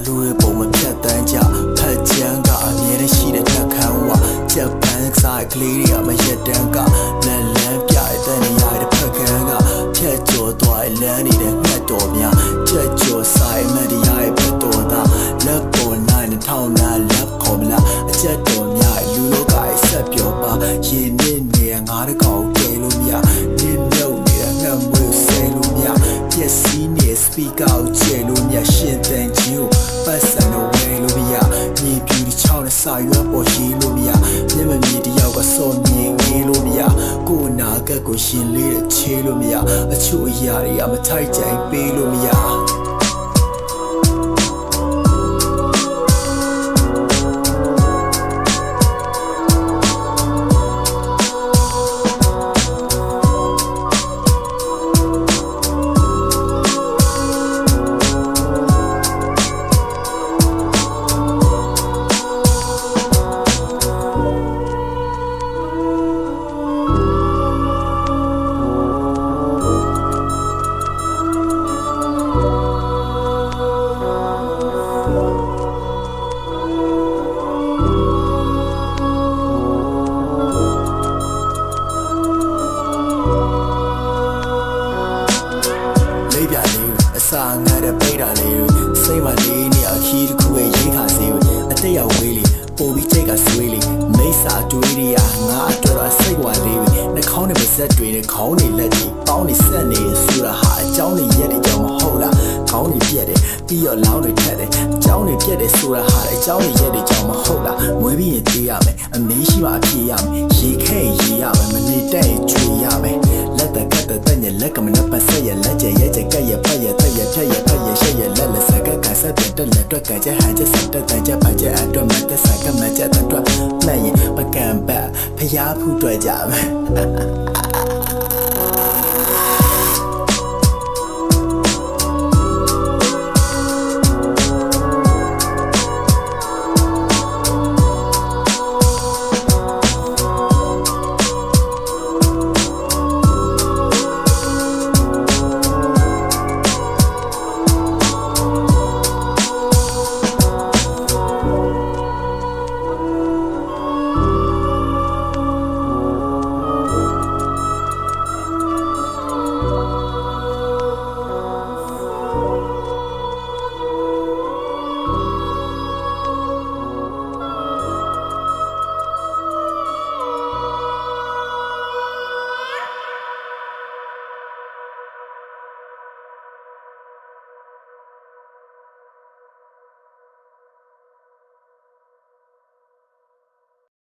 လူတွေပုံမဖြတ်တန်းကြဖက်ချမ်းကအမြဲတမ်းရှိတဲ့နှက်ခမ်းဝဂျပန်စားကလေးတွေကမရက်တန်းကလန်လန်းပြတဲ့နေရာတဲ့ဖက်ကန်းကဖြတ်ကျော်သွားလမ်းနေတဲ့ငှက်တော်များကြက်ကျော်ဆိုင်မတရားရဲ့ဖက်တော်သားလက်ပေါ်နိုင်ထောင်းလာလက်ခေါ်မလားအချက်တော်များလူလောကရဲ့ဆက်ပြောပါရင်းနေနေငါတကောင်ကဲလို့မြနင်းမြုပ်နေတဲ့ငှက်မွေးဆဲလို့မြပျက်စီးနေစပီကာကိုချဲလို့မြရှင်တန်ကြီးကိုပတ်စံတော့ဝဲလို့မရမြေပြူဒီချောင်းနဲ့စာရွက်ပေါ်ရေးလို့မရမျက်မမြင်တယောက်ကစော်မြင်ငေးလို့မရကိုယ်နာကက်ကိုရှင်လေးတဲ့ချေလို့မရအချို့အရာတွေကမထိုက်ကြိုင်ပေးလို့မရစာငါတဲ့ပိတ်တာလေးစိတ်မလေးနေအခီးတစ်ခုရဲ့ရိတ်ခါစေးအတက်ရောက်ဝေးလေးပို့ပြီးချိတ်ကဆွေးလေးမိတ်စာတွေးတွေကငါအတွက်တော့စိတ်ဝါလေးနှခေါင်းနဲ့ပါဇက်တွေနဲ့ခေါင်းတွေလက်တွေပေါင်းနေဆက်နေဆိုတာဟာအကြောင်းတွေရက်တွေကြောင့်မဟုတ်လားခေါင်းတွေပြက်တယ်ပြီးတော့လောင်းတွေထက်တယ်အကြောင်းတွေပြက်တယ်ဆိုတာဟာအကြောင်းတွေရက်တွေကြောင့်မဟုတ်လားမွေးပြီးရင်သေးရမယ်အမေးရှိမှအပြေးရမယ်ရေခဲရေရမယ်မနေတက်ရင်ကျွေရမယ်လက်တက်ကတ်တဲ့ညလက်ကမနှပတ်ဆက်ရလက်ကျရဲကျကက်ရပတ်ရတက်ရဖြတ်ရဖတ်ရရှက်ရလက်လက်စကကဆက်တဲ့တက်လက်တွက်ကကြဟန်ကျဆက်တဲ့တန်ကြပါကြအတွက်မတက်ဆိုင်ကမကြတဲ့အတွက်မှန်ရင်ပကံပတ်ဖျားဖူးတွေ့ကြမယ်